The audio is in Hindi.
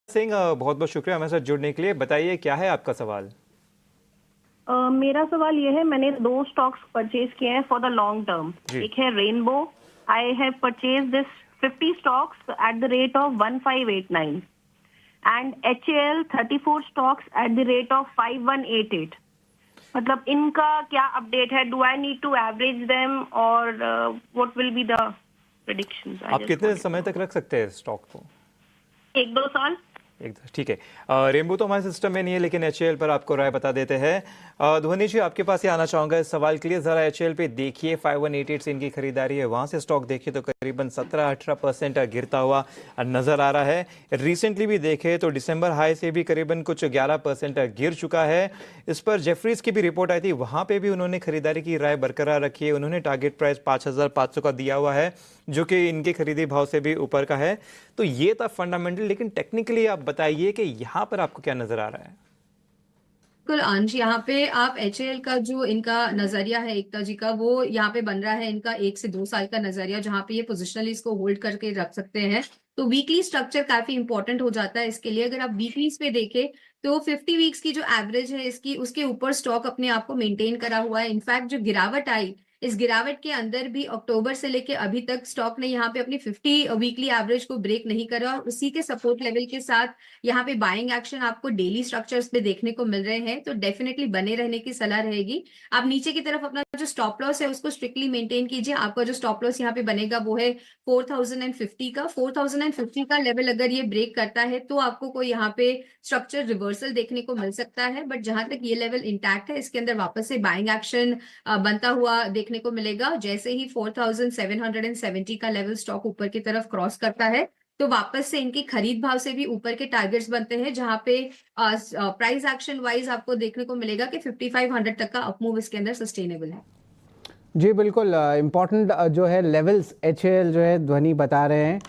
सिंह, बहुत बहुत शुक्रिया हमारे साथ जुड़ने के लिए। बताइए क्या है आपका सवाल। मेरा सवाल ये है, मैंने दो स्टॉक्स परचेज किए हैं फॉर द लॉन्ग टर्म। जी। एक है rainbow. I have purchase this 50 stocks at the rate of 1589 and HAL 34 stocks at the rate of 5188। मतलब इनका क्या अपडेट है? Do I need to average them और what will be the predictions? I आप जस्ट कितने वांटेड टू समय नो। तक रख सकते हैं स्टॉक को? 1-2 साल। ठीक है। रेनबो तो हमारे सिस्टम में नहीं है, लेकिन HAL पर आपको राय बता देते हैं। ध्वनि जी, आपके पास ही आना चाहूँगा इस सवाल के लिए। ज़रा HAL पे देखिए, 5188 से इनकी खरीदारी है, वहाँ से स्टॉक देखिए तो करीबन 17-18% गिरता हुआ नज़र आ रहा है। रिसेंटली भी देखे तो दिसंबर हाई से भी करीबन कुछ 11% गिर चुका है। इस पर जेफरीज की भी रिपोर्ट आई थी, वहाँ पे भी उन्होंने खरीदारी की राय बरकरार रखी है। उन्होंने टारगेट प्राइस 5500 का दिया हुआ है, जो कि इनके खरीदी भाव से भी ऊपर का है। तो ये था फंडामेंटल, लेकिन टेक्निकली आप बताइए कि यहाँ पर आपको क्या नजर आ रहा है। बिल्कुल अंश, यहाँ पे आप HAL का जो इनका नजरिया है एकता जी का, वो यहाँ पे बन रहा है इनका 1 से 2 साल का नजरिया, जहाँ पे ये पोजिशनली इसको होल्ड करके रख सकते हैं। तो वीकली स्ट्रक्चर काफी इंपॉर्टेंट हो जाता है इसके लिए। अगर आप वीकलीज पे देखें तो 50 वीक्स की जो एवरेज है इसकी, उसके ऊपर स्टॉक अपने आप को मेंटेन करा हुआ है। इनफैक्ट जो गिरावट आई, इस गिरावट के अंदर भी अक्टूबर से लेके अभी तक स्टॉक ने यहाँ पे अपनी 50 वीकली एवरेज को ब्रेक नहीं करा, और उसी के सपोर्ट लेवल के साथ यहाँ पे बाइंग एक्शन आपको डेली स्ट्रक्चर्स पे देखने को मिल रहे हैं। तो डेफिनेटली बने रहने की सलाह रहेगी। आप नीचे की तरफ अपना जो स्टॉप लॉस है उसको स्ट्रिक्टली मेंटेन कीजिए। आपका जो स्टॉप लॉस यहाँ पे बनेगा वो है 4050 का। 4050 का लेवल अगर ये ब्रेक करता है तो आपको कोई यहाँ पे स्ट्रक्चर रिवर्सल देखने को मिल सकता है। बट जहां तक ये लेवल इंटैक्ट है, इसके अंदर वापस से बाइंग एक्शन बनता हुआ देखने को मिलेगा। जैसे ही 4770 का लेवल स्टॉक ऊपर की तरफ क्रॉस करता है तो वापस से इनकी खरीद भाव से भी ऊपर के टारगेट्स बनते हैं, जहां पे प्राइस एक्शन वाइज आपको देखने को मिलेगा कि 5500 तक का अपमूव इसके अंदर सस्टेनेबल है। जी बिल्कुल, इम्पॉर्टेंट जो है लेवल्स HAL जो है ध्वनि बता रहे हैं।